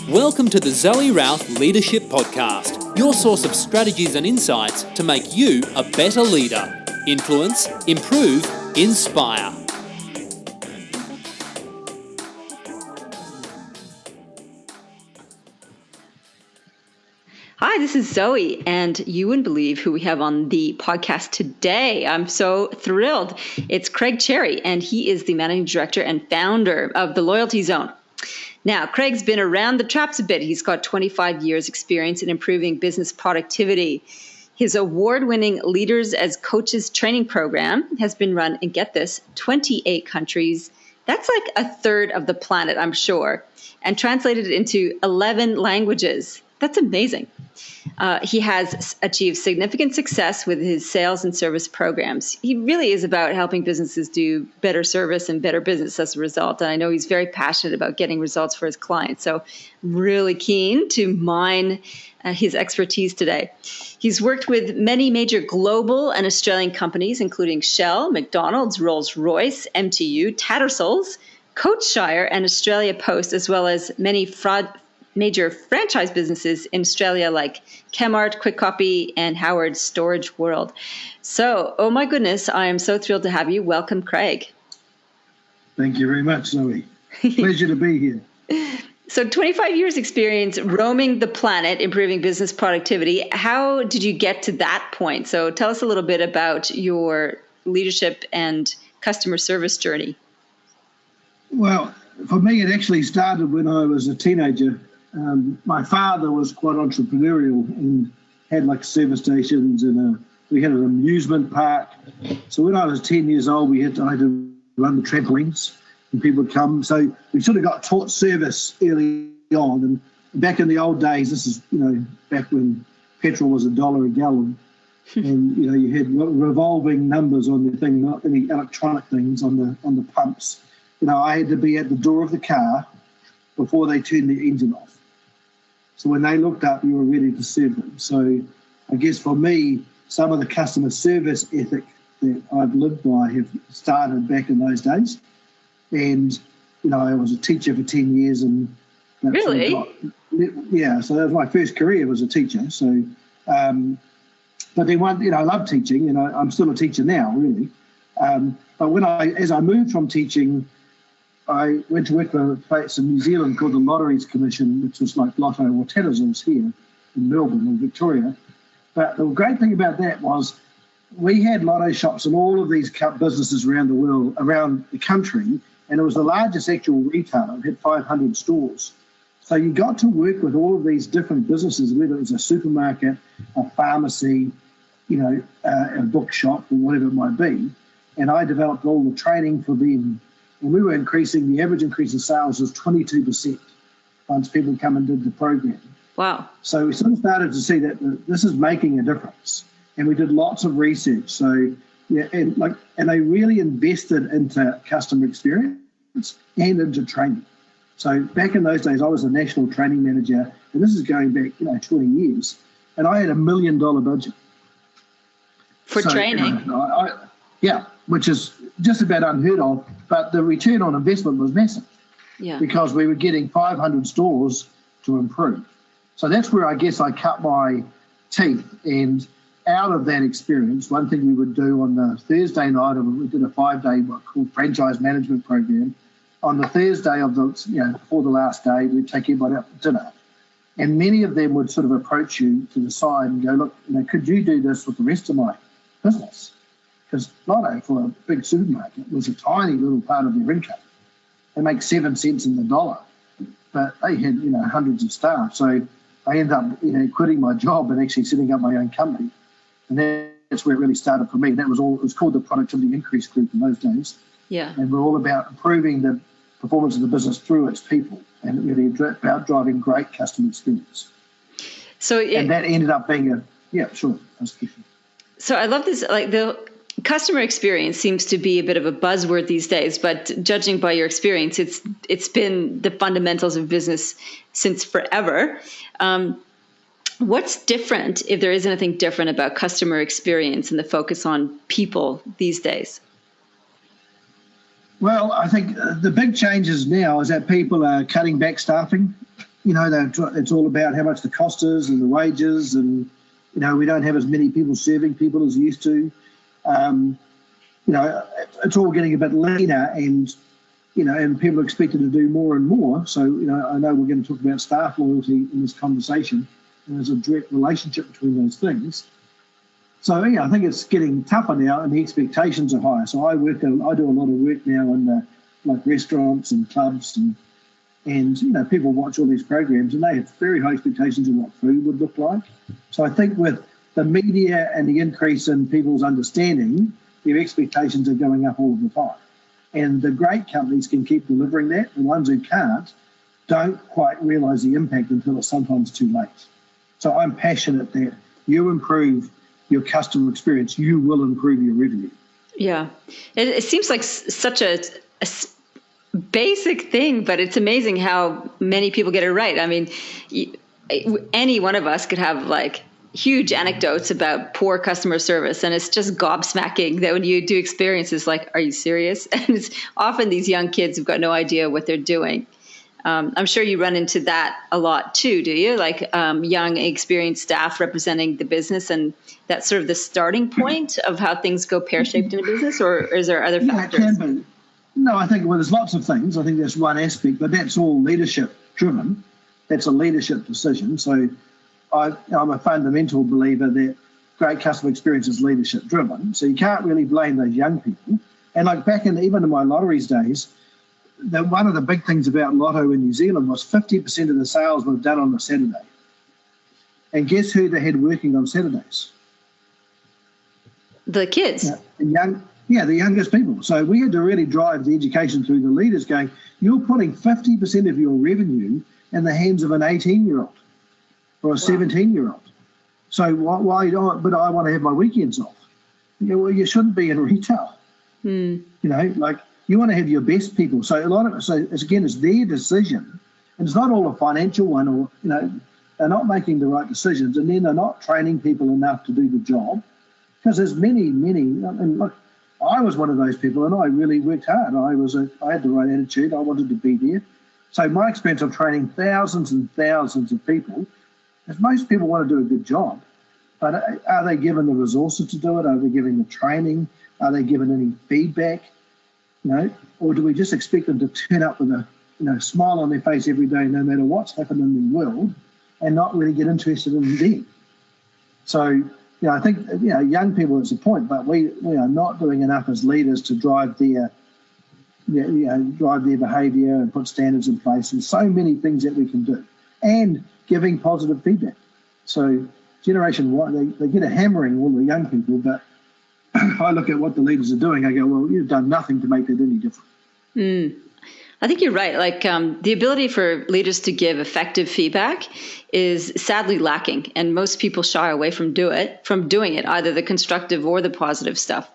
Welcome to the Zoe Routh Leadership Podcast, your source of strategies and insights to make you a better leader. Influence, improve, inspire. Hi, this is Zoe, and you wouldn't believe who we have on the podcast today. I'm so thrilled. It's Craig Cherry, and he is the managing director and founder of the Loyalty Zone. Now, Craig's been around the traps a bit. He's got 25 years experience in improving business productivity. His award-winning Leaders as Coaches training program has been run in, get this, 28 countries. That's like a third of the planet, I'm sure, and translated into 11 languages. That's amazing. He has achieved significant success with his sales and service programs. He really is about helping businesses do better service and better business as a result. And I know he's very passionate about getting results for his clients. So really keen to mine his expertise today. He's worked with many major global and Australian companies, including Shell, McDonald's, Rolls-Royce, MTU, Tattersalls, Coachshire, and Australia Post, as well as many major franchise businesses in Australia like Kmart, Quick Copy, and Howard's Storage World. So, oh my goodness, I am so thrilled to have you. Welcome, Craig. Thank you very much, Zoe. Pleasure to be here. So 25 years experience roaming the planet, improving business productivity. How did you get to that point? So tell us a little bit about your leadership and customer service journey. Well, for me, it actually started when I was a teenager. My father was quite entrepreneurial and had like service stations and we had an amusement park. So when I was 10 years old, I had to run the trampolines and people would come. So we sort of got taught service early on. And back in the old days, this is, back when petrol was $1 a gallon. And, you had revolving numbers on the thing, not any electronic things on the pumps. I had to be at the door of the car before they turned the engine off. So when they looked up, you were ready to serve them. So I guess for me, some of the customer service ethic that I've lived by have started back in those days. And, I was a teacher for 10 years. And really? So that was my first career as a teacher. So, but then I love teaching, and I'm still a teacher now, really. But as I moved from teaching, I went to work for a place in New Zealand called the Lotteries Commission, which was like Lotto or Tattersalls here in Melbourne or Victoria. But the great thing about that was we had lotto shops in all of these businesses around the world, around the country, and it was the largest actual retailer. It had 500 stores. So you got to work with all of these different businesses, whether it was a supermarket, a pharmacy, a bookshop or whatever it might be. And I developed all the training for them. And we were the average increase in sales was 22% once people come and did the program. Wow. So we sort of started to see that this is making a difference. And we did lots of research. So, and they really invested into customer experience and into training. So back in those days, I was a national training manager, and this is going back, 20 years. And I had $1 million budget. For training? Which is just about unheard of, but the return on investment was massive because we were getting 500 stores to improve. So that's where I guess I cut my teeth. And out of that experience, one thing we would do on the Thursday night, we did a 5-day what called franchise management program. On the Thursday of before the last day, we'd take everybody out for dinner. And many of them would sort of approach you to the side and go, look, could you do this with the rest of my business? Because Lotto, for a big supermarket, was a tiny little part of their income. They make 7 cents in the dollar, but they had, hundreds of staff. So I ended up, quitting my job and actually setting up my own company. And that's where it really started for me. It was called the Productivity Increase Group in those days. Yeah. And we're all about improving the performance of the business through its people and really about driving great customer experience. And that ended up being So I love this, the customer experience seems to be a bit of a buzzword these days, but judging by your experience, it's been the fundamentals of business since forever. What's different, if there is anything different about customer experience and the focus on people these days? Well, I think the big changes now is that people are cutting back staffing. it's all about how much the cost is and the wages, and we don't have as many people serving people as we used to. It's all getting a bit leaner, and and people are expected to do more and more. So I know we're going to talk about staff loyalty in this conversation, and there's a direct relationship between those things. So I think it's getting tougher now, and the expectations are higher. So I do a lot of work now in like restaurants and clubs, and people watch all these programs, and they have very high expectations of what food would look like. So I think with the media and the increase in people's understanding, their expectations are going up all of the time. And the great companies can keep delivering that. The ones who can't don't quite realise the impact until it's sometimes too late. So I'm passionate that you improve your customer experience, you will improve your revenue. Yeah. It seems like such a basic thing, but it's amazing how many people get it right. I mean, any one of us could have like huge anecdotes about poor customer service, and it's just gobsmacking that when you do experiences like, are you serious? And it's often these young kids who've got no idea what they're doing. I'm sure you run into that a lot too, do you? Like young, experienced staff representing the business, and that's sort of the starting point of how things go pear-shaped in a business, or is there other factors? It can be. No, I think, there's lots of things. I think that's one aspect, but that's all leadership driven. That's a leadership decision. So I'm a fundamental believer that great customer experience is leadership driven. So you can't really blame those young people. And like even in my lotteries days, one of the big things about Lotto in New Zealand was 50% of the sales were done on a Saturday. And guess who they had working on Saturdays? The kids. The youngest people. So we had to really drive the education through the leaders going, you're putting 50% of your revenue in the hands of an 18-year-old or a 17-year-old. So why don't, but I want to have my weekends off. You shouldn't be in retail. Like you want to have your best people. So it's their decision. And it's not all a financial one, or, they're not making the right decisions, and then they're not training people enough to do the job. Because there's many, and look, I was one of those people, and I really worked hard. I had the right attitude. I wanted to be there. So my experience of training thousands and thousands of people is most people want to do a good job, but are they given the resources to do it? Are they given the training? Are they given any feedback? Or do we just expect them to turn up with a smile on their face every day, no matter what's happened in the world, and not really get interested in them? So I think young people is the point, but we are not doing enough as leaders to drive their behaviour and put standards in place, and so many things that we can do, and giving positive feedback. So Generation Y, they get a hammering, all the young people, but if I look at what the leaders are doing, I go, well, you've done nothing to make that any different. I think you're right. Like the ability for leaders to give effective feedback is sadly lacking, and most people shy away from doing it, either the constructive or the positive stuff.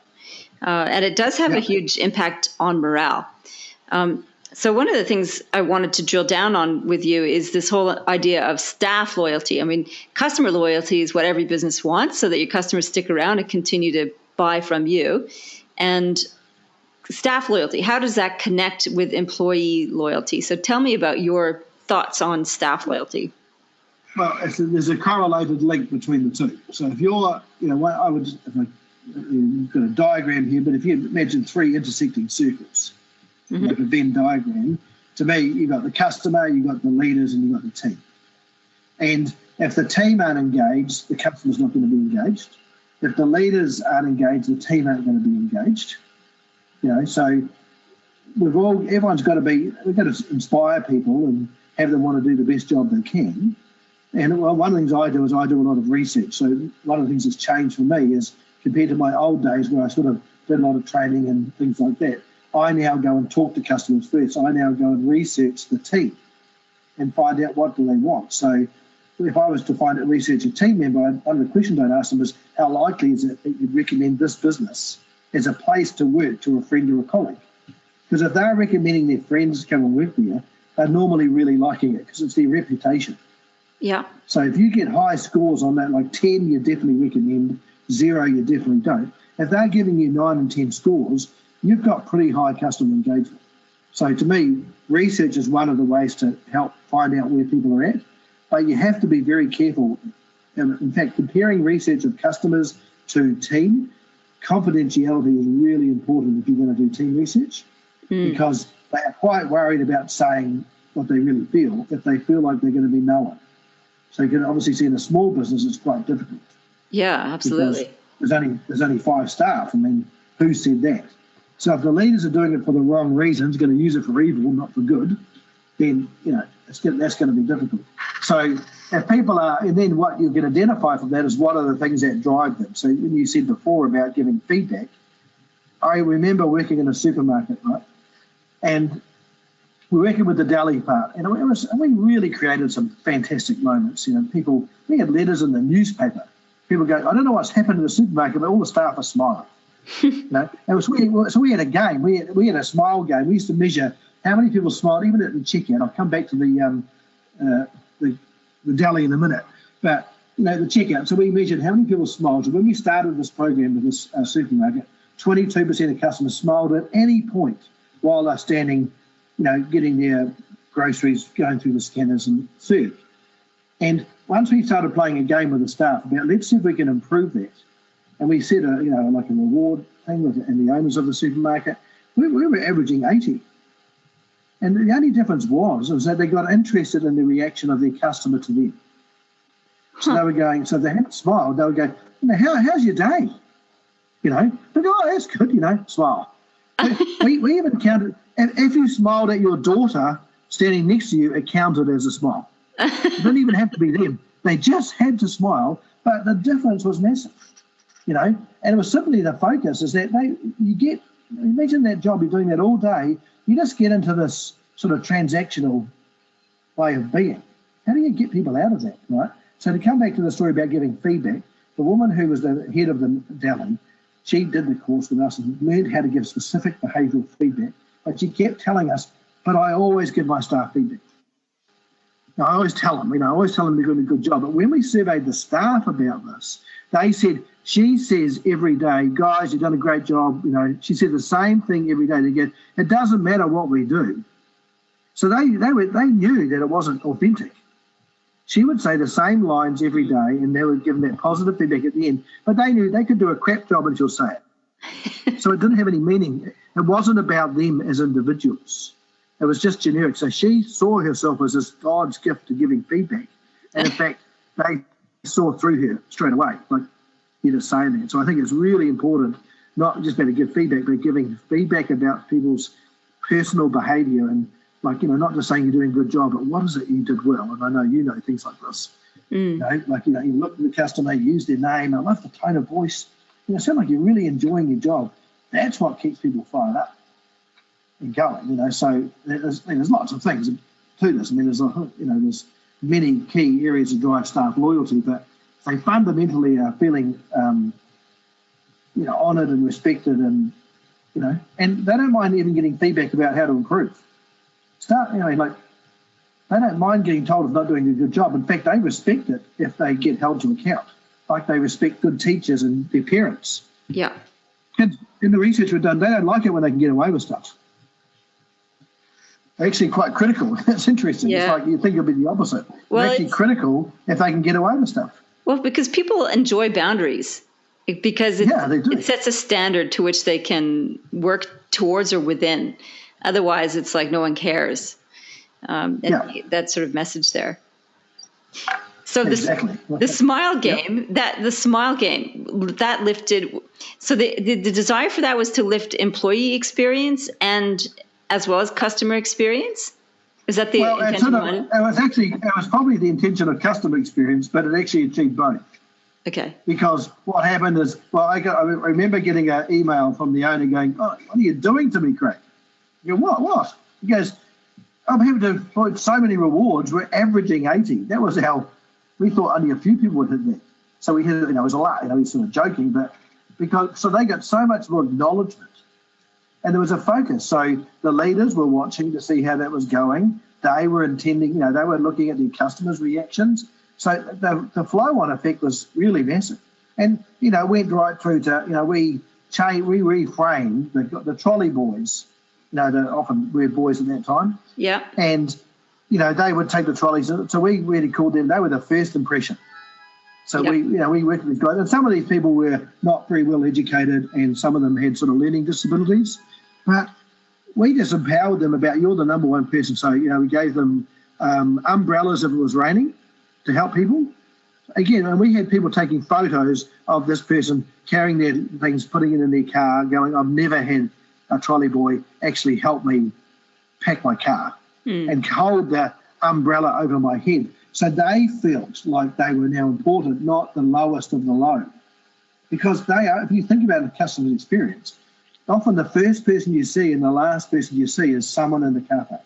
And it does have a huge impact on morale. So one of the things I wanted to drill down on with you is this whole idea of staff loyalty. I mean, customer loyalty is what every business wants, so that your customers stick around and continue to buy from you. And staff loyalty, how does that connect with employee loyalty? So tell me about your thoughts on staff loyalty. Well, there's a correlated link between the two. So if you're, you've got a diagram here, but if you imagine three intersecting circles, like a Venn diagram, to me, you've got the customer, you've got the leaders, and you've got the team. And if the team aren't engaged, the customer's not going to be engaged. If the leaders aren't engaged, the team aren't going to be engaged. So everyone's got to we've got to inspire people and have them want to do the best job they can. And one of the things I do is I do a lot of research. So one of the things that's changed for me is, compared to my old days where I sort of did a lot of training and things like that, I now go and talk to customers first. I now go and research the team and find out what do they want. So if I was to research a team member, one of the questions I'd ask them is, how likely is it that you'd recommend this business as a place to work to a friend or a colleague? Because if they're recommending their friends to come and work there, they're normally really liking it because it's their reputation. Yeah. So if you get high scores on that, like 10, you definitely recommend, 0, you definitely don't. If they're giving you 9 and 10 scores, you've got pretty high customer engagement. So to me, research is one of the ways to help find out where people are at, but you have to be very careful. And in fact, comparing research of customers to team, confidentiality is really important if you're going to do team research, because they are quite worried about saying what they really feel if they feel like they're going to be known. So you can obviously see in a small business it's quite difficult. Yeah, absolutely. There's only 5 staff. I mean, who said that? So if the leaders are doing it for the wrong reasons, going to use it for evil, not for good, then that's going to be difficult. So if people are, and then what you can identify from that is what are the things that drive them. So when you said before about giving feedback, I remember working in a supermarket, right? And we're working with the deli part, and we really created some fantastic moments. We had letters in the newspaper. People go, I don't know what's happened in the supermarket, but all the staff are smiling. So we had a game. We had a smile game. We used to measure how many people smiled, even at the checkout. I'll come back to the deli in a minute, but the checkout. So we measured how many people smiled. So when we started this program with this supermarket, 22% of customers smiled at any point while they're standing, getting their groceries, going through the scanners and served. And once we started playing a game with the staff about let's see if we can improve that, and we set a reward thing and the owners of the supermarket, we were averaging 80. And the only difference was that they got interested in the reaction of their customer to them. So they were going, so if they hadn't smiled, they would go, how's your day? They go, oh, that's good, smile. we even counted, if you smiled at your daughter standing next to you, it counted as a smile. It didn't even have to be them. They just had to smile, but the difference was massive. And it was simply the focus is that imagine that job, you're doing that all day, you just get into this sort of transactional way of being. How do you get people out of that, right? So to come back to the story about giving feedback, the woman who was the head of the deli, she did the course with us and learned how to give specific behavioural feedback, but she kept telling us, but I always give my staff feedback. Now, I always tell them, they're doing a good job, but when we surveyed the staff about this, they said, she says every day, guys, you've done a great job. She said the same thing every day. They go, it doesn't matter what we do. So they knew that it wasn't authentic. She would say the same lines every day, and they would give them that positive feedback at the end. But they knew they could do a crap job and she'll say it. So it didn't have any meaning. It wasn't about them as individuals. It was just generic. So she saw herself as this God's gift to giving feedback. And in fact, they saw through her straight away. You just saying that. So I think it's really important, not just about to give feedback, but giving feedback about people's personal behaviour and not just saying you're doing a good job, but what is it you did well? And I know things like this. You look at the customer, you use their name, I love the tone of voice. Sound like you're really enjoying your job. That's what keeps people fired up and going. So there's lots of things to this. I mean, there's many key areas to drive staff loyalty, but they fundamentally are feeling, honoured and respected, and and they don't mind even getting feedback about how to improve. They don't mind getting told of not doing a good job. In fact, they respect it if they get held to account, like they respect good teachers and their parents. Yeah. Kids, in the research we've done, they don't like it when they can get away with stuff. They're actually quite critical. It's interesting. Yeah. It's like you think it'll be the opposite. Well, they're actually critical if they can get away with stuff. Well, because people enjoy boundaries, because it sets a standard to which they can work towards or within. Otherwise, it's like no one cares. That sort of message there. So the smile game, that lifted. So the desire for that was to lift employee experience and as well as customer experience. Is that the intention? It was probably the intention of customer experience, but it actually achieved both. Okay. Because what happened is, I remember getting an email from the owner going, "Oh, what are you doing to me, Craig?" You go, "What?" He goes, "I'm having to employ so many rewards. We're averaging 80. That was how we thought only a few people would hit that. So we hit it. It was a lot. He's sort of joking, but so they got so much more acknowledgement, and there was a focus. So the leaders were watching to see how that was going. They were intending. They were looking at their customers' reactions. So the flow-on effect was really massive, and went right through to we reframed the trolley boys they often were boys at that time. Yeah. And, they would take the trolleys. So we really called them, they were the first impression. So we worked with these guys. And some of these people were not very well educated, and some of them had sort of learning disabilities. But we just empowered them about, you're the number one person. So, we gave them umbrellas if it was raining to help people. Again, and we had people taking photos of this person carrying their things, putting it in their car, going, I've never had a trolley boy actually help me pack my car and hold the umbrella over my head. So they felt like they were now important, not the lowest of the low. Because they are, if you think about the customer experience, often the first person you see and the last person you see is someone in the car park.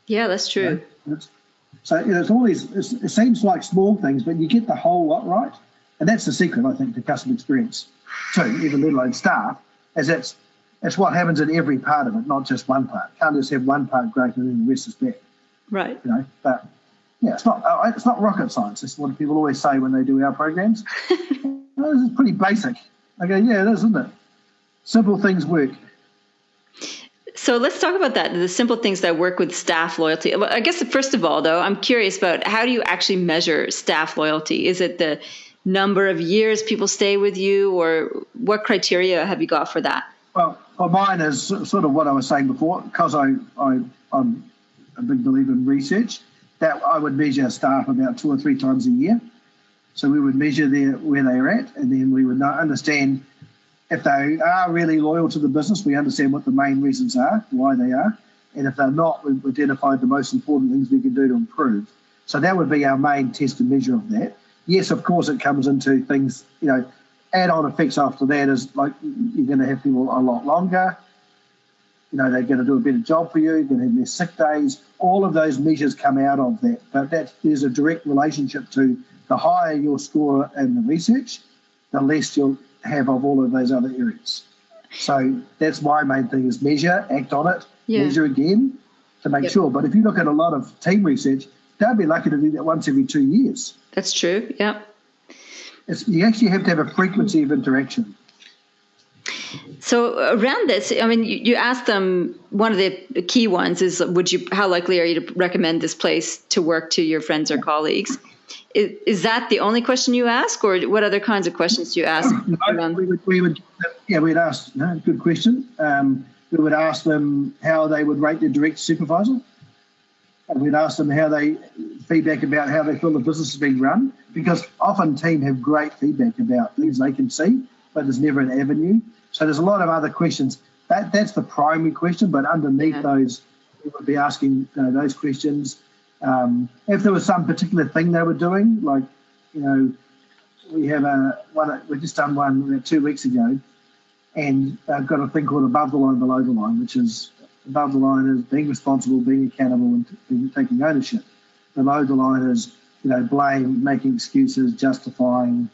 Yeah, that's true. So it's all these, it seems like small things, but you get the whole lot right. And that's the secret, I think, to customer experience too, even let alone staff, is it's what happens in every part of it, not just one part. Can't just have one part great and then the rest is bad. Right. But yeah, it's not rocket science. It's what people always say when they do our programs. This is pretty basic. I go, yeah, it is, isn't it? Simple things work. So let's talk about that, the simple things that work with staff loyalty. I guess first of all, though, I'm curious about how do you actually measure staff loyalty? Is it the number of years people stay with you, or what criteria have you got for that? Well, mine is sort of what I was saying before, because I'm a big believer in research, that I would measure staff about 2 or 3 times a year. So we would measure where they are at, and then we would understand if they are really loyal to the business. We understand what the main reasons are, why they are, and if they're not, we've identified the most important things we can do to improve. So that would be our main test and measure of that. Yes, of course, it comes into things, add-on effects after that is like you're going to have people a lot longer. They're going to do a better job for you. You're going to have less sick days. All of those measures come out of that. But there's a direct relationship to the higher your score in the research, the less you'll have of all of those other areas. So that's my main thing is measure, act on it, measure again to make sure. But if you look at a lot of team research, they'll be lucky to do that once every 2 years. That's true, yeah. You actually have to have a frequency of interaction. So around this, I mean, you asked them, one of the key ones is, how likely are you to recommend this place to work to your friends or colleagues? Is that the only question you ask, or what other kinds of questions do you ask? We'd ask, good question. We would ask them how they would rate their direct supervisor. And we'd ask them feedback about how they feel the business is being run, because often team have great feedback about things they can see, but there's never an avenue. So there's a lot of other questions. That's the primary question, but underneath those, we would be asking those questions. If there was some particular thing they were doing, like, we have we just done one about 2 weeks ago, and I've got a thing called above the line, below the line, which is above the line is being responsible, being accountable, and taking ownership. Below the line is, blame, making excuses, justifying,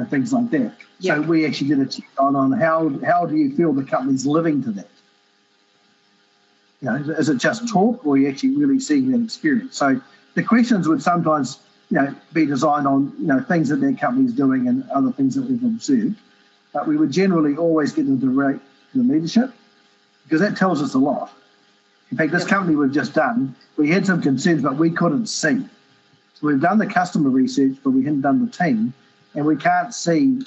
things like that. Yep. So we actually did a check on how do you feel the company's living to that? Is it just talk, or are you actually really seeing that experience? So the questions would sometimes, be designed on, things that their company's doing and other things that we've observed. But we would generally always get them to rate the leadership, because that tells us a lot. In fact, this company we've just done, we had some concerns, but we couldn't see. So we've done the customer research, but we hadn't done the team, and we can't see,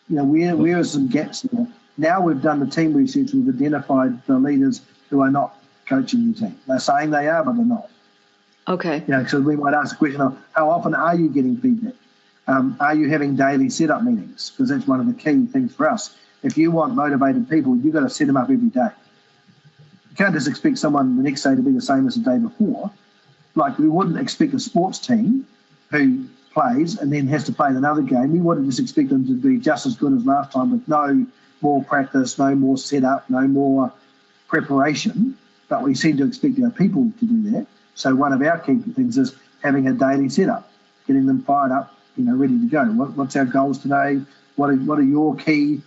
where are some gaps there. Now we've done the team research, we've identified the leaders who are not coaching the team. They're saying they are, but they're not. Okay. So we might ask the question of how often are you getting feedback? Are you having daily setup meetings? Because that's one of the key things for us. If you want motivated people, you've got to set them up every day. You can't just expect someone the next day to be the same as the day before. Like we wouldn't expect a sports team who plays and then has to play another game. We wouldn't just expect them to be just as good as last time with no more practice, no more setup, no more preparation. But we seem to expect our people to do that. So one of our key things is having a daily setup, getting them fired up, ready to go. What's our goals today? What are your key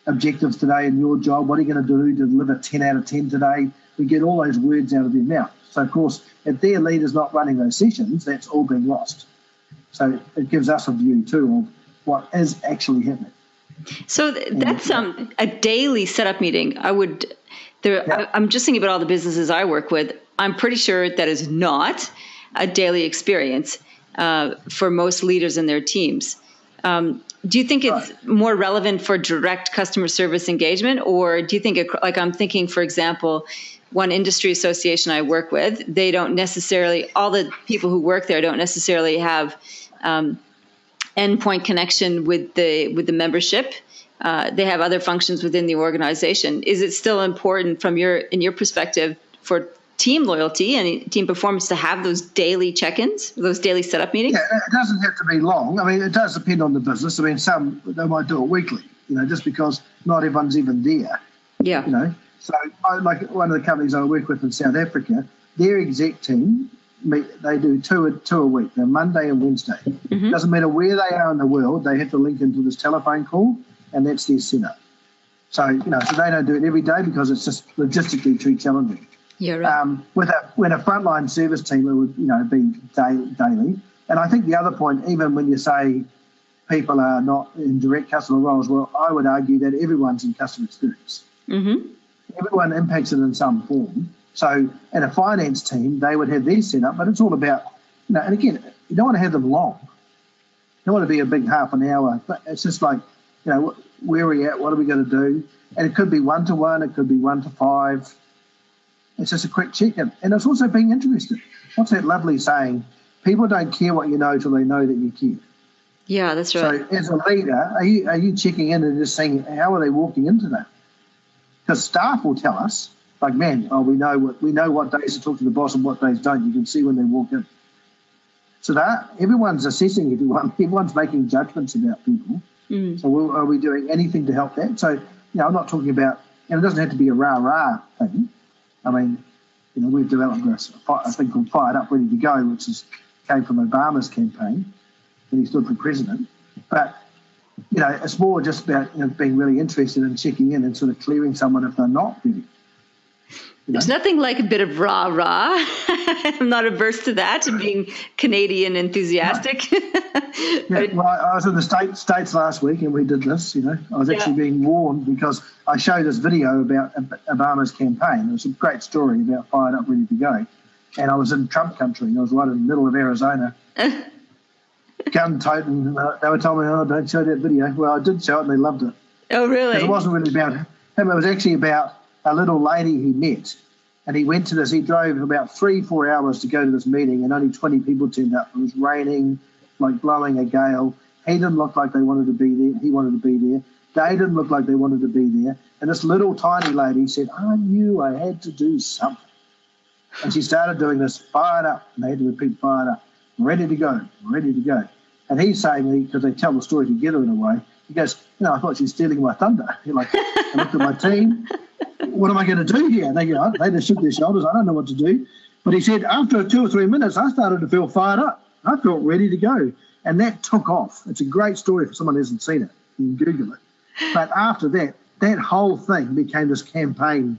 objectives today in your job? What are you going to do to deliver 10 out of 10 today? We get all those words out of their mouth. So, of course, if their leader's not running those sessions, that's all being lost. So it gives us a view, too, of what is actually happening. So that's a daily setup meeting. I'm just thinking about all the businesses I work with. I'm pretty sure that is not a daily experience for most leaders in their teams. Do you think it's more relevant for direct customer service engagement, or do you think I'm thinking, for example, one industry association I work with, they don't necessarily, all the people who work there don't necessarily have endpoint connection with the membership. They have other functions within the organization. Is it still important in your perspective for team loyalty and team performance to have those daily check-ins, those daily setup meetings? Yeah, it doesn't have to be long. I mean, it does depend on the business. I mean, some, they might do it weekly, just because not everyone's even there. Yeah. So like one of the companies I work with in South Africa, their exec team, they do two a week. They're Monday and Wednesday. Mm-hmm. Doesn't matter where they are in the world, they have to link into this telephone call, and that's their setup. So, so they don't do it every day because it's just logistically too challenging. Yeah, right. With a frontline service team, it would be daily. And I think the other point, even when you say people are not in direct customer roles, well, I would argue that everyone's in customer experience. Mm-hmm. Everyone impacts it in some form. So in a finance team, they would have their setup, but it's all about, and again, you don't want to have them long. You don't want to be a big half an hour. But it's just like, where are we at? What are we going to do? And it could be 1-to-1, it could be 1-to-5. It's just a quick check-in. And it's also being interested. What's that lovely saying? People don't care what you know till they know that you care. Yeah, that's right. So as a leader, are you checking in and just saying, how are they walking into that? Because staff will tell us, like, man, we know what days to talk to the boss and what days don't. You can see when they walk in. So that everyone's assessing everyone. Everyone's making judgments about people. Mm. So are we doing anything to help that? So, I'm not talking about, it doesn't have to be a rah-rah thing. I mean, we've developed a thing called Fired Up, Ready to Go, which came from Obama's campaign when he stood for president. But, it's more just about being really interested in checking in and sort of clearing someone if they're not ready. There's nothing like a bit of rah-rah. I'm not averse to that, being Canadian enthusiastic. No. Yeah, well, I was in the States last week and we did this, I was actually being warned because I showed this video about Obama's campaign. It was a great story about Fired Up, Ready to Go. And I was in Trump country. I was right in the middle of Arizona. Gun toting. They were telling me, don't show that video. Well, I did show it and they loved it. Oh, really? It wasn't really about him. It was actually about a little lady he met, and he went to this. He drove about 3-4 hours to go to this meeting, and only 20 people turned up. It was raining, like blowing a gale. He didn't look like they wanted to be there. He wanted to be there. They didn't look like they wanted to be there. And this little tiny lady said, I knew I had to do something. And she started doing this, fired up, and they had to repeat, fired up, ready to go, ready to go. And he's saying, because they tell the story together in a way, he goes, I thought she was stealing my thunder. He I looked at my team. What am I going to do here? They just shook their shoulders. I don't know what to do. But he said, after 2 or 3 minutes, I started to feel fired up. I felt ready to go. And that took off. It's a great story for someone who hasn't seen it. You can Google it. But after that whole thing became this campaign,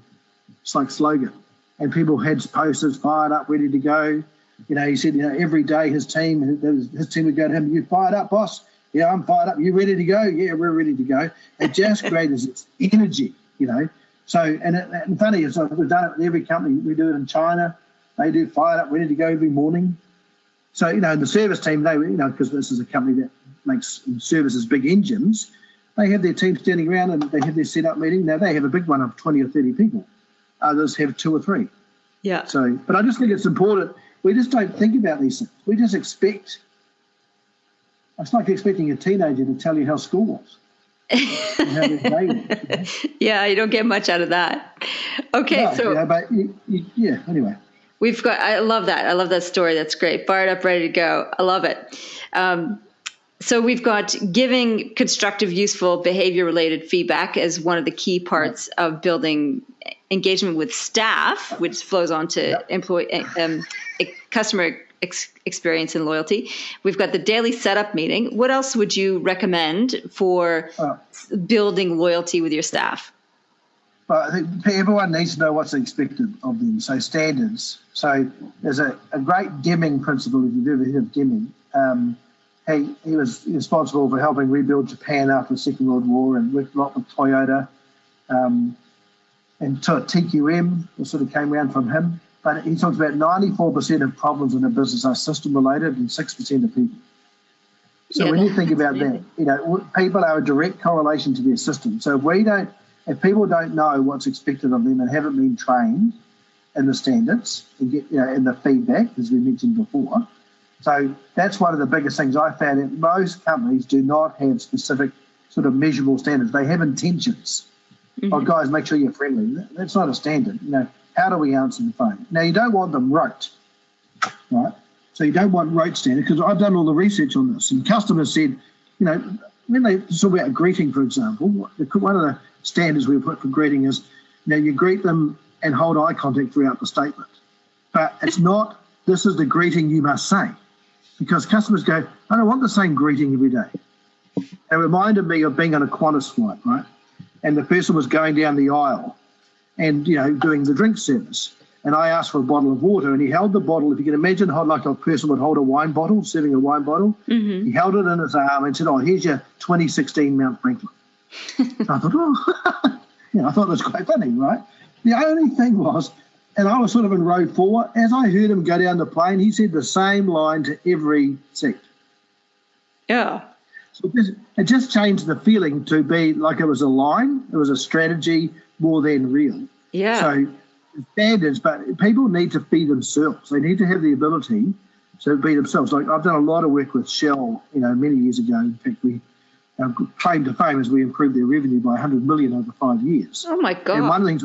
it's like slogan. And people had posters, fired up, ready to go. He said, every day his team would go to him, you fired up, boss? Yeah, I'm fired up. You ready to go? Yeah, we're ready to go. It just creates this energy, So, and funny, it's like we've done it with every company. We do it in China. They do fired up, ready to go every morning. So, the service team, they, because this is a company that makes services big engines, they have their team standing around and they have their set-up meeting. Now, they have a big one of 20 or 30 people. Others have 2 or 3. Yeah. So, but I just think it's important. We just don't think about these things. We just expect. It's like expecting a teenager to tell you how school was. Yeah, you don't get much out of that. Okay, no, so anyway. We've got. I love that. I love that story. That's great. Fired up, ready to go. I love it. So we've got giving constructive, useful, behavior-related feedback as one of the key parts of building engagement with staff, which flows on to employee customer experience and loyalty. We've got the daily setup meeting. What else would you recommend for building loyalty with your staff? Well, I think everyone needs to know what's expected of them. So standards. So there's a great Deming principle, if you've ever heard of Deming. He was responsible for helping rebuild Japan after the Second World War and worked a lot with Toyota. and to TQM, it sort of came around from him. But he talks about 94% of problems in a business are system related and 6% of people. So when you think about that, people are a direct correlation to their system. So if people don't know what's expected of them and haven't been trained in the standards and get in the feedback, as we mentioned before, so that's one of the biggest things I found, that most companies do not have specific sort of measurable standards. They have intentions. Mm-hmm. Oh, guys, make sure you're friendly. That's not a standard. How do we answer the phone? Now, you don't want them rote, right? So you don't want rote standards, because I've done all the research on this, and customers said, when they talk about greeting, for example, one of the standards we put for greeting is, you greet them and hold eye contact throughout the statement. But it's not, this is the greeting you must say, because customers go, I don't want the same greeting every day. It reminded me of being on a Qantas flight, right? And the person was going down the aisle and, doing the drink service. And I asked for a bottle of water, and he held the bottle. If you can imagine how like a person would hold a wine bottle, serving a wine bottle, mm-hmm. He held it in his arm and said, oh, here's your 2016 Mount Franklin. I thought, I thought it was quite funny, right? The only thing was, and I was sort of in row 4, as I heard him go down the plane, he said the same line to every seat. Yeah. So it just changed the feeling to be like it was a line, it was a strategy more than real. Yeah. So standards, but people need to be themselves. They need to have the ability to be themselves. Like I've done a lot of work with Shell, many years ago. In fact, we claim to fame as we improved their revenue by 100 million over 5 years. Oh my God! And one of the things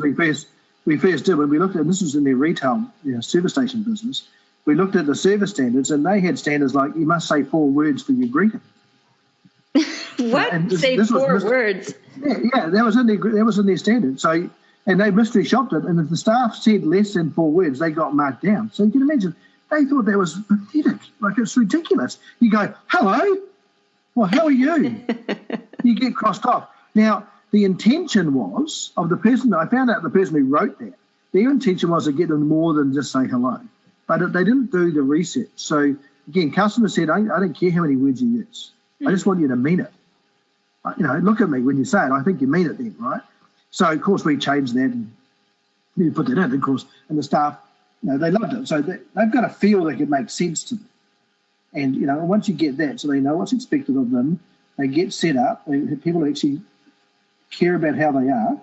we first did when we looked at, and this was in their retail service station business, we looked at the service standards, and they had standards like you must say 4 words for your greeting. What? Say 4 words? Yeah, that was in their standard. So, and they mystery shopped it, and if the staff said less than 4 words, they got marked down. So you can imagine, they thought that was pathetic. Like, it's ridiculous. You go, hello? Well, how are you? You get crossed off. Now, the intention was of the person, I found out the person who wrote that, their intention was to get them more than just say hello. But they didn't do the research. So, again, customers said, I don't care how many words you use. I just want you to mean it. Look at me when you say it. I think you mean it then, right? So, of course, we changed that and we put that in, of course, and the staff, they loved it. So they've got to feel like it makes sense to them. And, once you get that, so they know what's expected of them, they get set up, people actually care about how they are,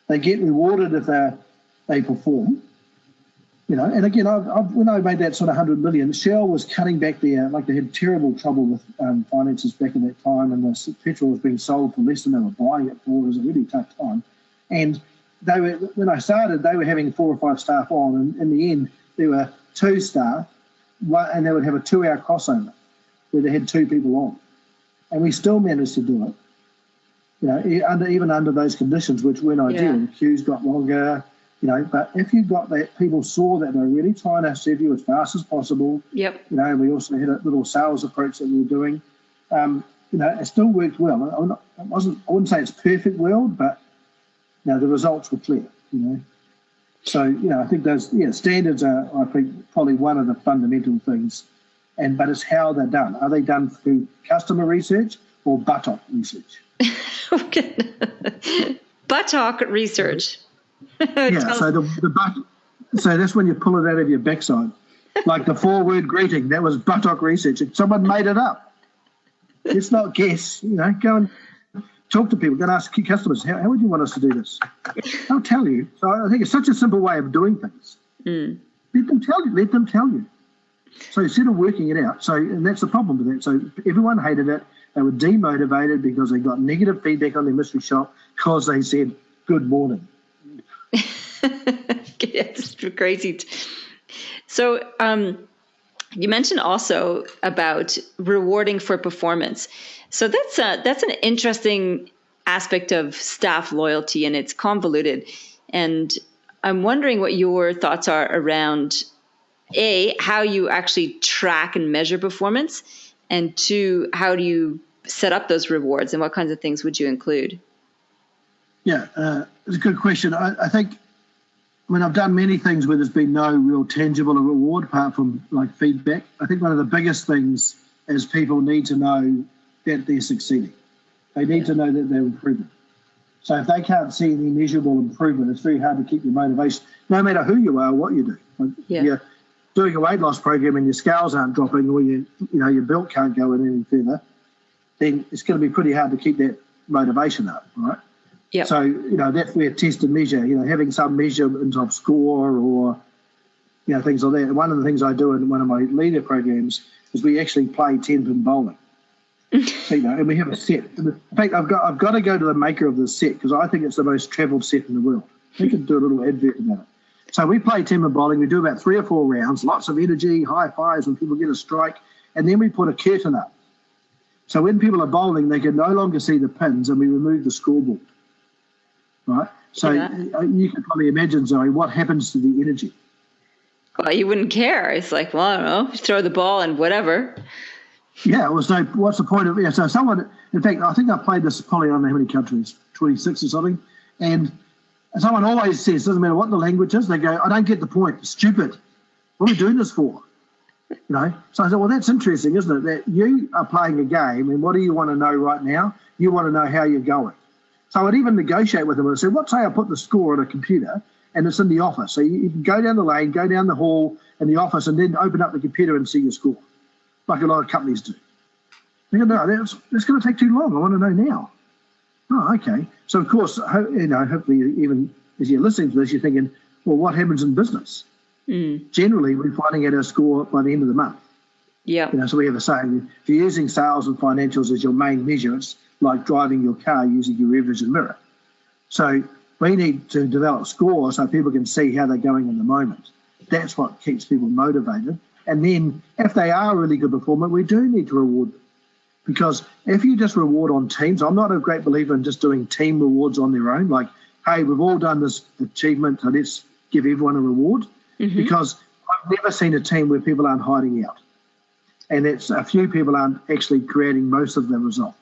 they get rewarded if they perform. And again, when I made that sort of 100 million, Shell was cutting back they had terrible trouble with finances back in that time, and the petrol was being sold for less than they were buying it for. It was a really tough time. And when I started, they were having 4 or 5 staff on, and in the end, there were 2 staff, and they would have a 2-hour crossover where they had 2 people on. And we still managed to do it, even under those conditions, which weren't ideal. The queues got longer. But if you got that, people saw that they're really trying to serve you as fast as possible. Yep. We also had a little sales approach that we were doing. It still worked well. I wouldn't say it's perfect world, but the results were clear. So I think those standards are, I think, probably one of the fundamental things. But it's how they're done. Are they done through customer research or buttock research? Buttock research. So that's when you pull it out of your backside, like the 4-word greeting. That was buttock research. Someone made it up. Let's not guess. Go and talk to people. Go and ask customers, how would you want us to do this? They'll tell you. So I think it's such a simple way of doing things. Let them tell you. So instead of working it out, and that's the problem with that. So everyone hated it. They were demotivated because they got negative feedback on their mystery shop because they said good morning. It's crazy. So you mentioned also about rewarding for performance. So that's an interesting aspect of staff loyalty, and it's convoluted. And I'm wondering what your thoughts are around how you actually track and measure performance, and 2, how do you set up those rewards, and what kinds of things would you include? Yeah, it's a good question. I think, I've done many things where there's been no real tangible reward apart from like feedback. I think one of the biggest things is people need to know that they're succeeding. They need to know that they're improving. So if they can't see any measurable improvement, it's very hard to keep your motivation, no matter who you are or what you do. Like if you're doing a weight loss program and your scales aren't dropping, or your belt can't go in any further, then it's going to be pretty hard to keep that motivation up, right? Yeah. So, that's where test and measure, having some measurement of score or, things like that. And one of the things I do in one of my leader programs is we actually play 10-pin bowling. So, and we have a set. In fact, I've got to go to the maker of this set because I think it's the most travelled set in the world. We could do a little advert about it. So we play 10-pin bowling. We do about 3 or 4 rounds, lots of energy, high fives when people get a strike, and then we put a curtain up. So when people are bowling, they can no longer see the pins, and we remove the scoreboard. Right? So you can probably imagine, Zoe, what happens to the energy. Well, you wouldn't care. It's like, well, I don't know, throw the ball and whatever. Yeah, what's the point of it? So someone, in fact, I think I played this probably I don't know how many countries, 26 or something, and someone always says, doesn't matter what the language is, they go, I don't get the point, it's stupid. What are we doing this for? So I said, well, that's interesting, isn't it? That you are playing a game, and what do you want to know right now? You want to know how you're going. So I'd even negotiate with them and say, say I put the score on a computer and it's in the office. So you can go down the lane, go down the hall in the office, and then open up the computer and see your score, like a lot of companies do. They go, no, that's going to take too long. I want to know now. Oh, okay. So, of course, hopefully even as you're listening to this, you're thinking, well, what happens in business? Generally, we're finding out our score by the end of the month. Yeah. So we have a saying, if you're using sales and financials as your main measure, it's like driving your car using your rear vision mirror. So we need to develop scores so people can see how they're going in the moment. That's what keeps people motivated. And then if they are a really good performer, we do need to reward them. Because if you just reward on teams, I'm not a great believer in just doing team rewards on their own. Like, hey, we've all done this achievement, so let's give everyone a reward. Because I've never seen a team where people aren't hiding out. And it's a few people aren't actually creating most of the result.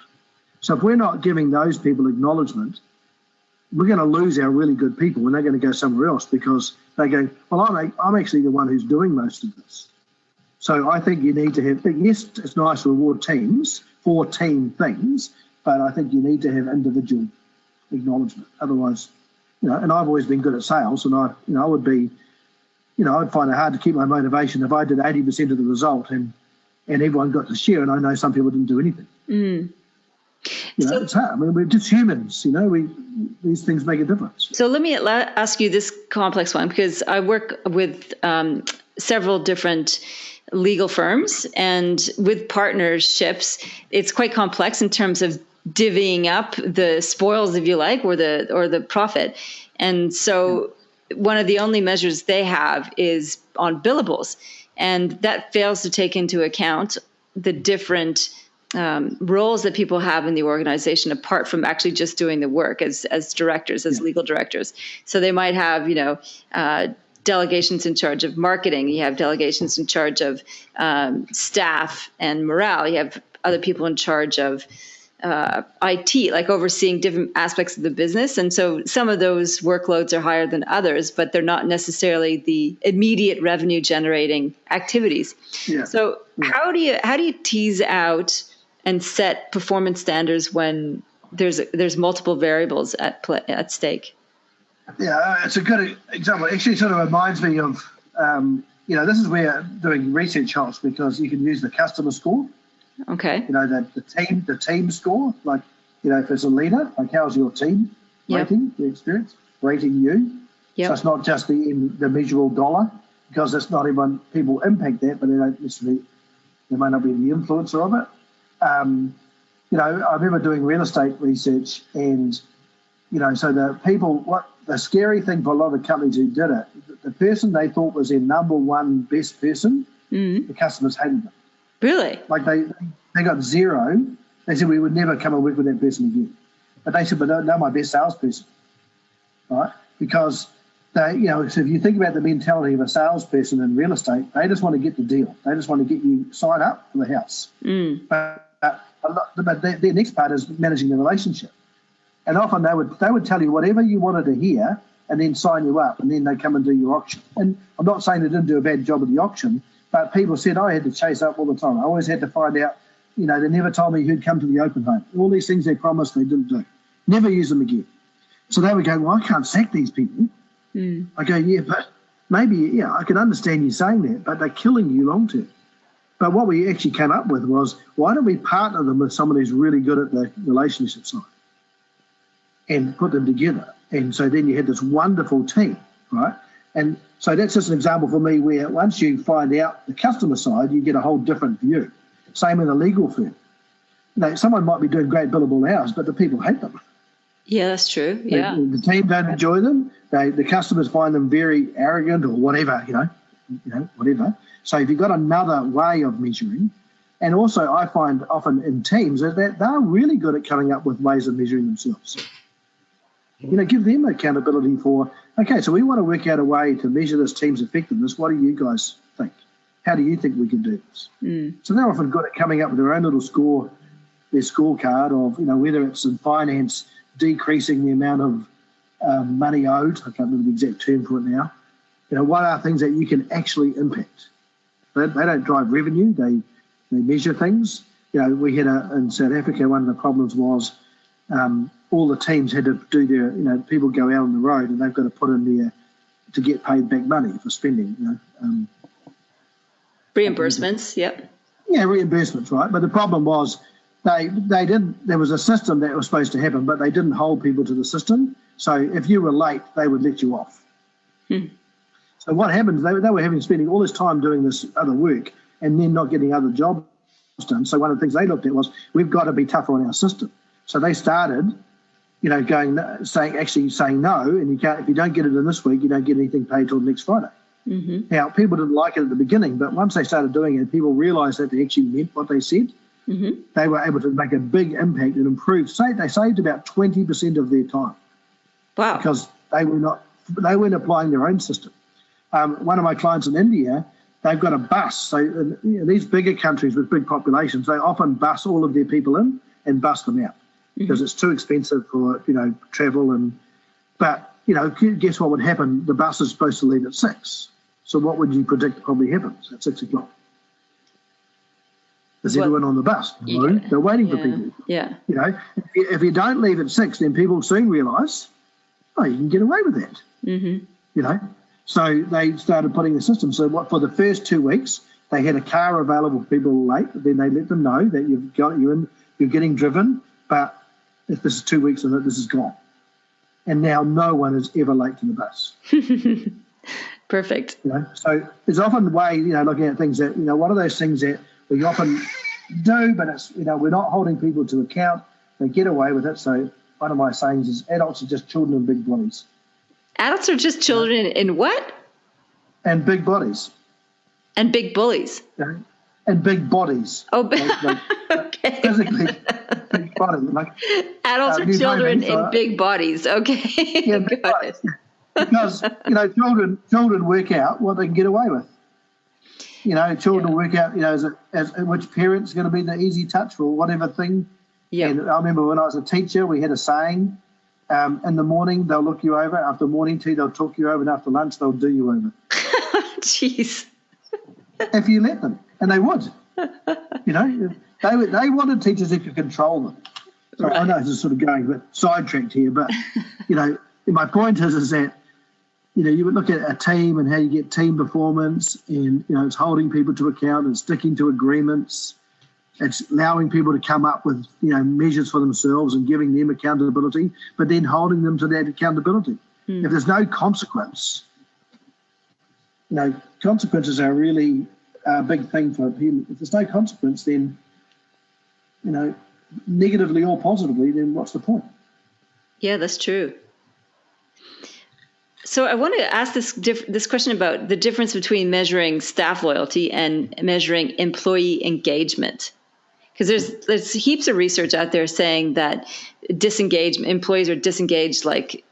So if we're not giving those people acknowledgement, we're going to lose our really good people and they're going to go somewhere else because they go, well, I'm actually the one who's doing most of this. So I think you need to have, yes, it's nice to reward teams for team things, but I think you need to have individual acknowledgement. Otherwise, and I've always been good at sales, and I would be, I'd find it hard to keep my motivation if I did 80% of the result and everyone got to share, and I know some people didn't do anything. It's hard. I mean, we're just humans, these things make a difference. So let me ask you this complex one, because I work with several different legal firms, and with partnerships, it's quite complex in terms of divvying up the spoils, if you like, or the profit. And so one of the only measures they have is on billables, and that fails to take into account the different roles that people have in the organization apart from actually just doing the work as directors, as legal directors. So they might have, delegations in charge of marketing. You have delegations in charge of staff and morale. You have other people in charge of IT, like overseeing different aspects of the business. And so some of those workloads are higher than others, but they're not necessarily the immediate revenue generating activities. Yeah. So how do you tease out and set performance standards when there's multiple variables at stake? Yeah, it's a good example. Actually, sort of reminds me of, this is where doing research helps because you can use the customer score. Okay. The team score, like, if it's a leader, like how's your team rating, the experience, rating you. Yep. So it's not just the measurable dollar, because it's not everyone, people impact that, but they don't necessarily, they might not be the influencer of it. I remember doing real estate research and, so the scary thing for a lot of companies who did it, the person they thought was their number one best person, the customers hated them. Really? Like they got 0. They said we would never come and work with that person again. But they said, but they're my best salesperson, right? Because they, so if you think about the mentality of a salesperson in real estate, they just want to get the deal. They just want to get you sign up for the house. But their next part is managing the relationship. And often they would tell you whatever you wanted to hear and then sign you up, and then they come and do your auction. And I'm not saying they didn't do a bad job of the auction, but people said I had to chase up all the time. I always had to find out, they never told me who'd come to the open home. All these things they promised they didn't do. Never use them again. So they would go, well, I can't sack these people. I go, yeah, but maybe, yeah, I can understand you saying that, but they're killing you long term. But what we actually came up with was, why don't we partner them with someone who's really good at the relationship side and put them together? And so then you had this wonderful team, right? And so that's just an example for me where once you find out the customer side, you get a whole different view. Same in a legal firm. Someone might be doing great billable hours, but the people hate them. Yeah, that's true. Yeah. The team don't enjoy them. The customers find them very arrogant or whatever, whatever. So if you've got another way of measuring, and also I find often in teams that they're really good at coming up with ways of measuring themselves. Give them accountability for, okay, so we want to work out a way to measure this team's effectiveness. What do you guys think? How do you think we can do this? So they're often good at coming up with their own little score, their scorecard of, whether it's in finance, decreasing the amount of money owed. I can't remember the exact term for it now. What are things that you can actually impact? They don't drive revenue. They measure things. We had in South Africa, one of the problems was all the teams had to do their, people go out on the road and they've got to put in there to get paid back money for spending, Reimbursements, yep. Yeah, reimbursements, right? But the problem was they didn't, there was a system that was supposed to happen, but they didn't hold people to the system. So if you were late, they would let you off. So what happened, they were spending all this time doing this other work and then not getting other jobs done. So one of the things they looked at was, we've got to be tougher on our system. So they started, saying no, and you can't, if you don't get it in this week, you don't get anything paid till next Friday. Now, people didn't like it at the beginning, but once they started doing it, people realised that they actually meant what they said. They were able to make a big impact and improve. They saved about 20% of their time. Wow! Because they weren't applying their own system. One of my clients in India, they've got a bus. So in these bigger countries with big populations, they often bus all of their people in and bus them out because it's too expensive for travel. But guess what would happen? The bus is supposed to leave at 6. So what would you predict probably happens at 6 o'clock? Is everyone on the bus? No, they're waiting for people. Yeah. If you don't leave at 6, then people soon realise, you can get away with that. So they started putting the system. So for the first 2 weeks, they had a car available for people late. Then they let them know that you're getting driven, but if this is 2 weeks and this is gone. And now no one is ever late to the bus. Perfect. So there's often a way, looking at things that, one of those things that we often do, but it's, we're not holding people to account. They get away with it. So one of my sayings is adults are just children in big bodies. Adults are just children in what? And big bodies. And big bullies. And big bodies. Oh, okay. Physically, big bodies. Adults are children in big bodies. Okay. Yeah, big bodies. Because, children work out what they can get away with. Children work out, as which parent's going to be the easy touch for whatever thing. Yeah. And I remember when I was a teacher, we had a saying, in the morning, they'll look you over. After morning tea, they'll talk you over. And after lunch, they'll do you over. Jeez. If you let them. And they would. They wanted teachers who could control them. So right. I know this is sort of going a bit sidetracked here, but, my point is that, you would look at a team and how you get team performance and, it's holding people to account and sticking to agreements. It's allowing people to come up with, measures for themselves and giving them accountability, but then holding them to that accountability. If there's no consequence, consequences are really a big thing for people. If there's no consequence, then, negatively or positively, then what's the point? Yeah, that's true. So I want to ask this question about the difference between measuring staff loyalty and measuring employee engagement. Because there's heaps of research out there saying that employees are disengaged like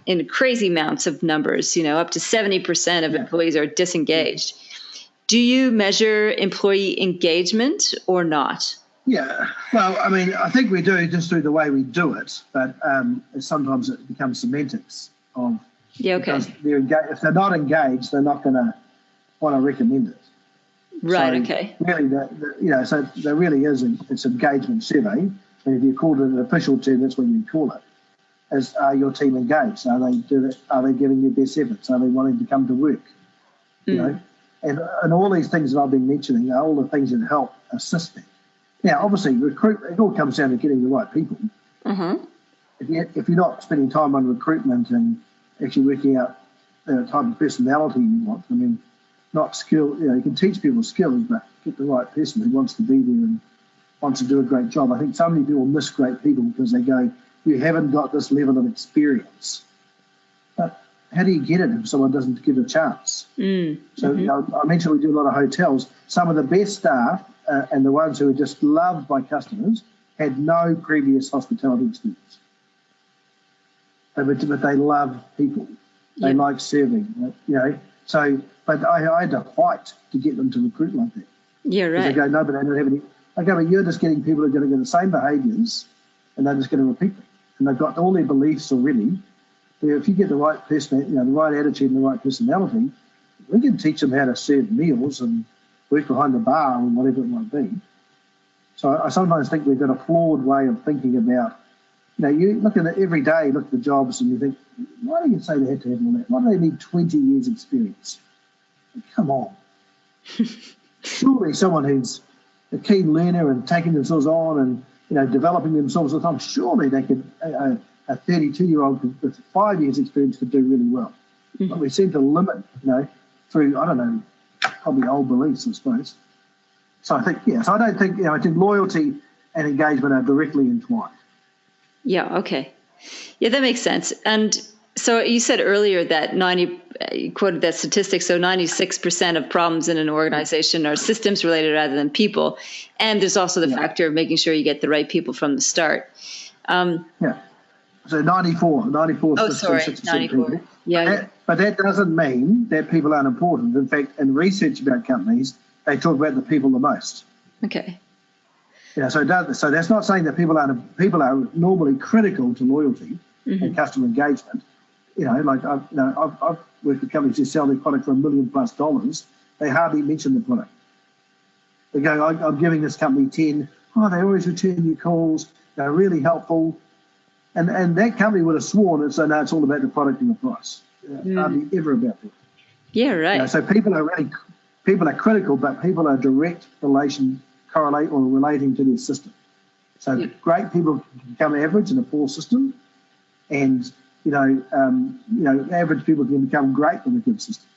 in crazy amounts of numbers, up to 70% of employees are disengaged. Do you measure employee engagement or not? Yeah, well, I think we do just through the way we do it, but sometimes it becomes semantics of, okay. Because if they're not engaged, they're not going to want to recommend it. Right. So okay. Really, so there really is it's engagement survey, and if you called it an official term, that's what you call it. Are your team engaged? Are they giving their best efforts? Are they wanting to come to work? You know, and all these things that I've been mentioning are all the things that help assist that. Now, obviously, it all comes down to getting the right people. Mm-hmm. If you're not spending time on recruitment and actually working out the type of personality you want, I mean, not skill. You know, you can teach people skills, but get the right person who wants to be there and wants to do a great job. I think so many people miss great people because they go, you haven't got this level of experience. But how do you get it if someone doesn't give a chance? So, you know, I mentioned we do a lot of hotels. Some of the best staff and the ones who are just loved by customers had no previous hospitality experience. But they love people. They like serving, you know. So, but I had to fight to get them to recruit like that. Yeah, right. They go, no, but they don't have any. I go, but you're just getting people who are going to get the same behaviours and they're just going to repeat them. And they've got all their beliefs already. If you get the right person, you know, the right attitude and the right personality, we can teach them how to serve meals and work behind the bar and whatever it might be. So I sometimes think we've got a flawed way of thinking about, you know, you look at it every day, look at the jobs and you think, why do you say they have to have all that? Why do they need 20 years experience? Come on. Surely someone who's a keen learner and taking themselves on and, you know, developing themselves all the time, surely they could, a 32-year-old with 5 years experience could do really well. But we seem to limit, you know, through, I don't know, probably old beliefs, I suppose. So I think, so I don't think, you know, I think loyalty and engagement are directly entwined. Yeah, okay. Yeah, that makes sense. And so you said earlier that you quoted that statistic, so 96% of problems in an organization are systems related rather than people. And there's also the factor of making sure you get the right people from the start. So 94. Oh, sorry, 94. People. Yeah. But that doesn't mean that people aren't important. In fact, in research about companies, they talk about the people the most. Okay. Yeah, so that's not saying that people are normally critical to loyalty and customer engagement. You know, like I've worked with companies who sell their product for $1 million+. They hardly mention the product. They go, I'm giving this company 10. Oh, they always return your calls. They're really helpful. And that company would have sworn and said, no, it's all about the product and the price. Hardly ever about that. Yeah, right. You know, so people are critical, but people are direct correlate or relating to their system. So great people can become average in a poor system, and average people can become great in a good system.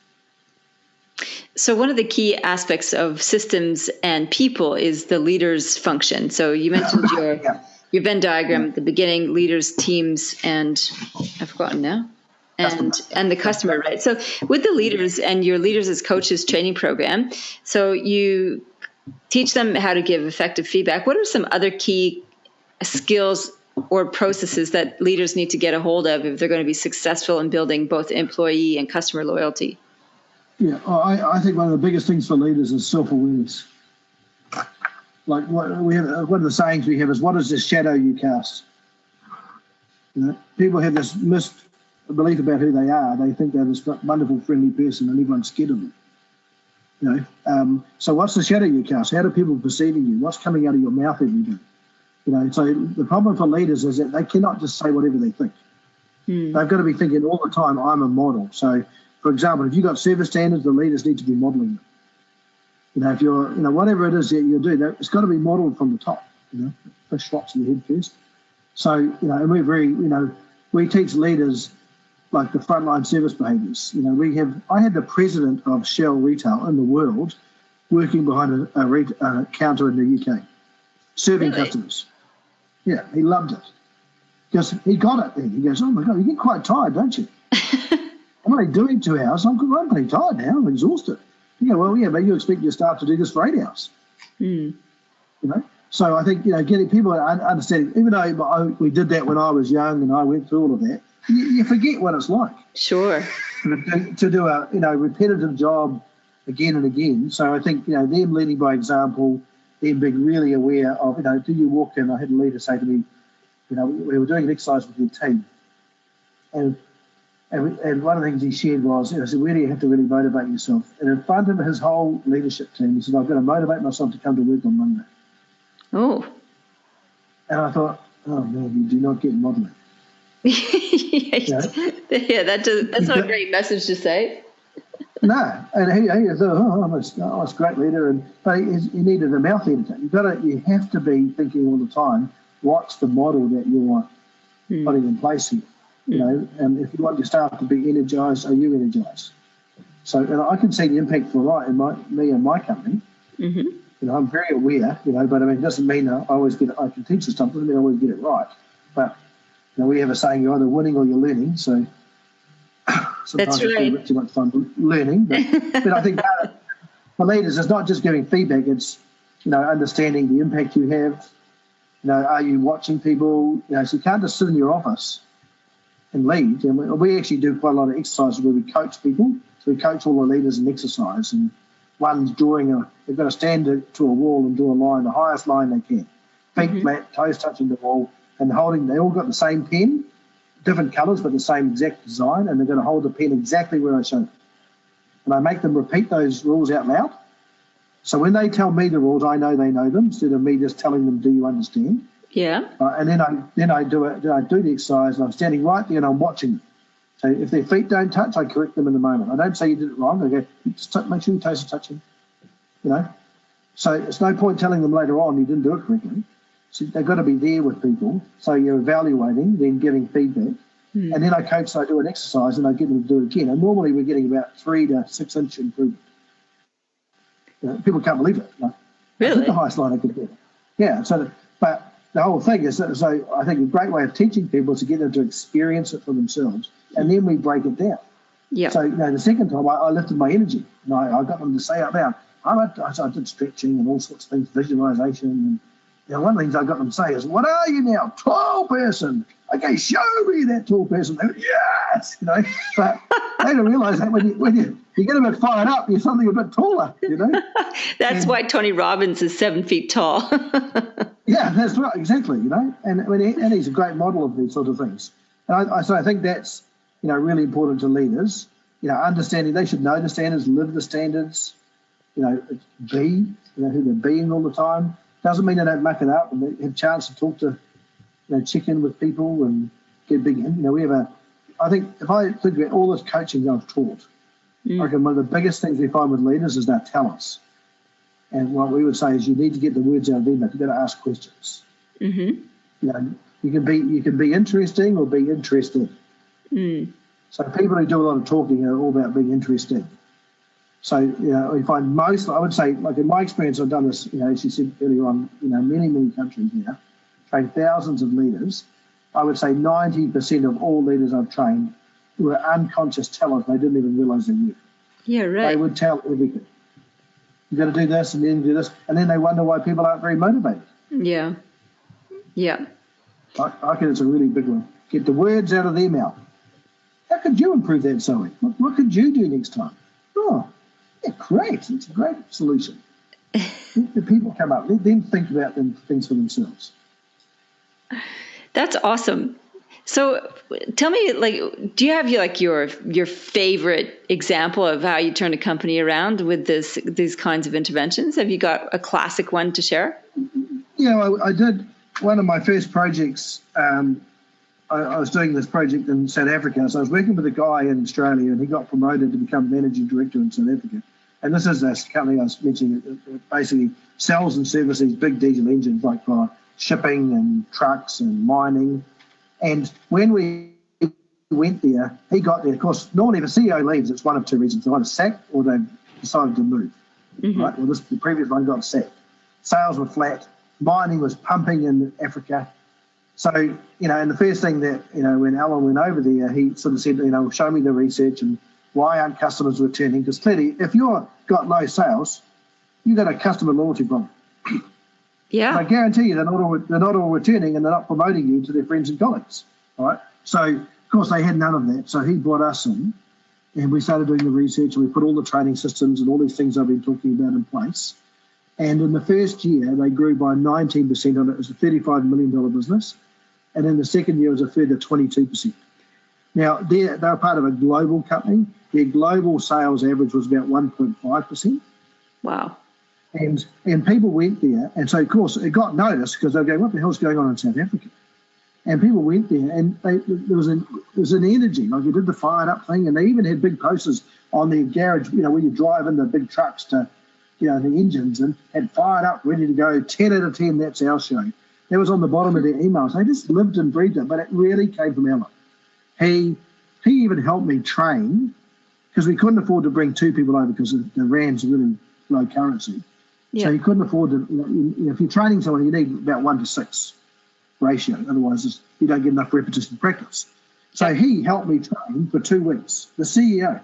So one of the key aspects of systems and people is the leader's function. So you mentioned your Venn diagram at the beginning: leaders, teams, and I've forgotten now. And the customer, right? So with the leaders and your Leaders as Coaches training program, so you teach them how to give effective feedback. What are some other key skills or processes that leaders need to get a hold of if they're going to be successful in building both employee and customer loyalty? Yeah, I think one of the biggest things for leaders is self-awareness. Like one of the sayings we have is, what is the shadow you cast? You know, people have this misbelief about who they are. They think they're this wonderful, friendly person and everyone's scared of them. You know, so what's the shadow you cast? How do people perceiving you? What's coming out of your mouth every day? You know, so the problem for leaders is that they cannot just say whatever they think. They've got to be thinking all the time, I'm a model. So, for example, if you've got service standards, the leaders need to be modelling them. You know, if you're, you know, whatever it is that you're doing, it's got to be modelled from the top. You know, push shots in the head first. So, you know, and we're very, you know, we teach leaders like the frontline service behaviours. You know, I had the president of Shell Retail in the world working behind a counter in the UK, serving customers. Yeah, he loved it because he got it then. He goes, oh my God, you get quite tired, don't you? I'm only doing 2 hours. I'm pretty tired now. I'm exhausted. You go, well, yeah, but you expect your staff to do this for 8 hours. You know, so I think, you know, getting people understanding, even though we did that when I was young and I went through all of that, you forget what it's like. Sure. To do a, you know, repetitive job again and again. So I think, you know, them leading by example, them being really aware of, you know, do you walk in? I had a leader say to me, you know, we were doing an exercise with your team. And one of the things he shared was, you know, I said, where do you have to really motivate yourself? And in front of his whole leadership team, he said, I've got to motivate myself to come to work on Monday. Oh. And I thought, oh man, you do not get motivated. Yeah, that's not a great message to say. No, and he thought, I'm a great leader, but he needed a mouth editor. You have to be thinking all the time, what's the model that you're putting in place here? You know, and if you want your staff to be energized, are you energized? So, and I can see the impact for me and my company. Mm-hmm. You know, I'm very aware, you know, but I mean, it doesn't mean I can teach you something, doesn't mean I always get it right. But, you know, we have a saying, you're either winning or you're learning, so sometimes that's right. It's too much fun learning, but I think for leaders, it's not just giving feedback. It's, you know, understanding the impact you have. You know, are you watching people? You know, so you can't just sit in your office and lead. And we actually do quite a lot of exercises where we coach people. So we coach all the leaders in exercise, and one's they've got to stand to a wall and draw a line, the highest line they can. Feet flat, toes touching the wall, and they all got the same pen, different colours, but the same exact design, and they're going to hold the pen exactly where I show them. And I make them repeat those rules out loud. So when they tell me the rules, I know they know them, instead of me just telling them, do you understand? Yeah. And then I do the exercise, and I'm standing right there and I'm watching them. So if their feet don't touch, I correct them in the moment. I don't say you did it wrong. I go, just make sure your toes are touching, you know. So it's no point telling them later on you didn't do it correctly. So they've got to be there with people. So you're evaluating, then giving feedback. And then I do an exercise and I get them to do it again. And normally we're getting about 3 to 6 inch improvement. You know, people can't believe it. Like, really? That's the highest line I could get. Yeah. But the whole thing is, so I think a great way of teaching people is to get them to experience it for themselves, and then we break it down. Yeah. So, you know, the second time I lifted my energy, and I got them to say out loud, I did stretching and all sorts of things, visualization. And, you know, one of the things I got them to say is, what are you now? Tall person. Okay, show me that tall person. They went, yes, you know. But they don't realise that when you get a bit fired up, you're something a bit taller, you know. That's why Tony Robbins is 7 feet tall. Yeah, that's right, exactly, you know. And he's a great model of these sort of things. And so I think that's, you know, really important to leaders. You know, understanding they should know the standards, live the standards. You know, who they're being all the time. Doesn't mean they don't muck it up and they have a chance to talk to, you know, check in with people and get big in. You know, I think if I think about all this coaching I've taught, I reckon one of the biggest things we find with leaders is their talents. And what we would say is you need to get the words out of them, but you've got to ask questions. Mm-hmm. You know, you can be interesting or be interested. So people who do a lot of talking are all about being interesting. So, you know, we find I would say, like in my experience, I've done this, you know, as you said earlier on, you know, many, many countries now, trained thousands of leaders. I would say 90% of all leaders I've trained were unconscious tellers. They didn't even realise they were. Yeah, right. They would tell everything. You've got to do this and then do this. And then they wonder why people aren't very motivated. Yeah. Yeah. I reckon it's a really big one. Get the words out of their mouth. How could you improve that, Zoe? What could you do next time? Oh, yeah, great. It's a great solution. Let the people come up. Let them think about things for themselves. That's awesome. So tell me, like, do you have your favorite example of how you turn a company around with these kinds of interventions? Have you got a classic one to share? Yeah, I did one of my first projects. I was doing this project in South Africa. So I was working with a guy in Australia, and he got promoted to become managing director in South Africa. And this is this company I was mentioning. It basically sells and services big diesel engines, like for shipping and trucks and mining. And when we went there, he got there. Of course, normally if a CEO leaves, it's one of two reasons. They're either sacked or they've decided to move. Mm-hmm. Right? Well, the previous one got sacked. Sales were flat. Mining was pumping in Africa. So, you know, and the first thing that, you know, when Alan went over there, he sort of said, you know, show me the research and why aren't customers returning? Because clearly, if you've got low sales, you've got a customer loyalty problem. Yeah. And I guarantee you they're not all returning and they're not promoting you to their friends and colleagues. All right. So, of course, they had none of that. So he brought us in and we started doing the research and we put all the training systems and all these things I've been talking about in place. And in the first year, they grew by 19% on it. It was a $35 million business. And in the second year, it was a further 22%. Now, they're part of a global company. Their global sales average was about 1.5%. Wow. And people went there. And so, of course, it got noticed because they were going, what the hell's going on in South Africa? And people went there, and there was an energy. Like, you did the fired up thing, and they even had big posters on their garage, where you drive in the big trucks to, the engines, and had fired up, ready to go, 10 out of 10, that's our show. That was on the bottom of their emails. They just lived and breathed it, but it really came from Alan. He even helped me train, because we couldn't afford to bring 2 people over because the rand's really low currency. Yeah. So you couldn't afford to, if you're training someone, you need about 1 to 6 ratio. Otherwise, you don't get enough repetition practice. So he helped me train for 2 weeks, the CEO.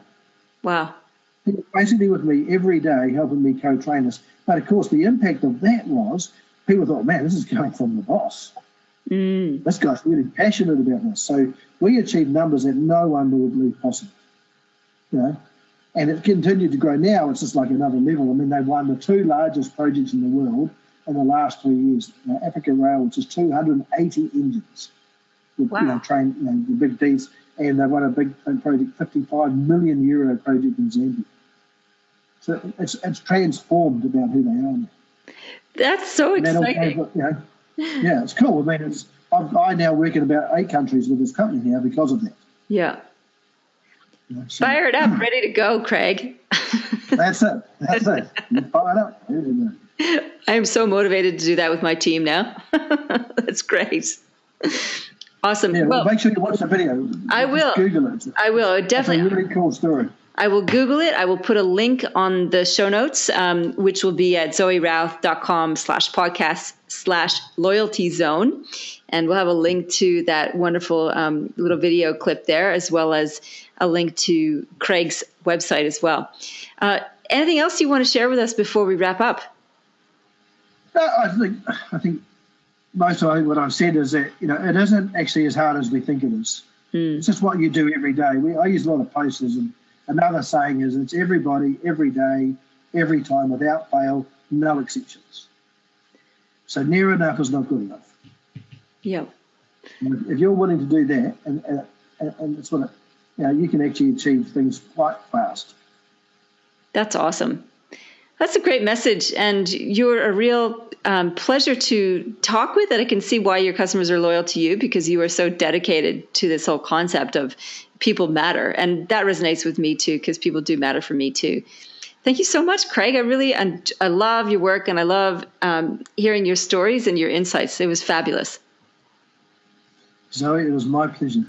Wow. He was basically with me every day, helping me co-train us. But, of course, the impact of that was people thought, man, this is coming from the boss. This guy's really passionate about this. So we achieved numbers that no one would believe possible. And it continued to grow. Now it's just like another level. I mean, they won the 2 largest projects in the world in the last 3 years. Africa Rail, which is 280 engines. With, train, the big Ds. And they won a big project, €55 million project in Zambia. So it's transformed about who they are now. That's so exciting. Yeah, it's cool. I mean, I now work in about 8 countries with this company now because of that. Yeah. So, fired up, ready to go, Craig. That's it. You fired up. I am so motivated to do that with my team now. That's great. Awesome. Yeah, well, make sure you watch the video. I will. Just Google it. I will. Definitely. It's a really cool story. I will Google it. I will put a link on the show notes, which will be at zoerouth.com/podcast/loyalty-zone. And we'll have a link to that wonderful little video clip there, as well as a link to Craig's website as well. Anything else you want to share with us before we wrap up? I think most of what I've said is that, it isn't actually as hard as we think it is. It's just what you do every day. I use a lot of posters, and another saying is it's everybody, every day, every time, without fail, no exceptions. So near enough is not good enough. Yeah. If you're willing to do that, and it's what you can actually achieve things quite fast. That's awesome. That's a great message, and you're a real pleasure to talk with, and I can see why your customers are loyal to you, because you are so dedicated to this whole concept of people matter, and that resonates with me too, because people do matter for me too. Thank you so much, Craig. I love your work, and I love hearing your stories and your insights. It was fabulous. Zoe, it was my pleasure.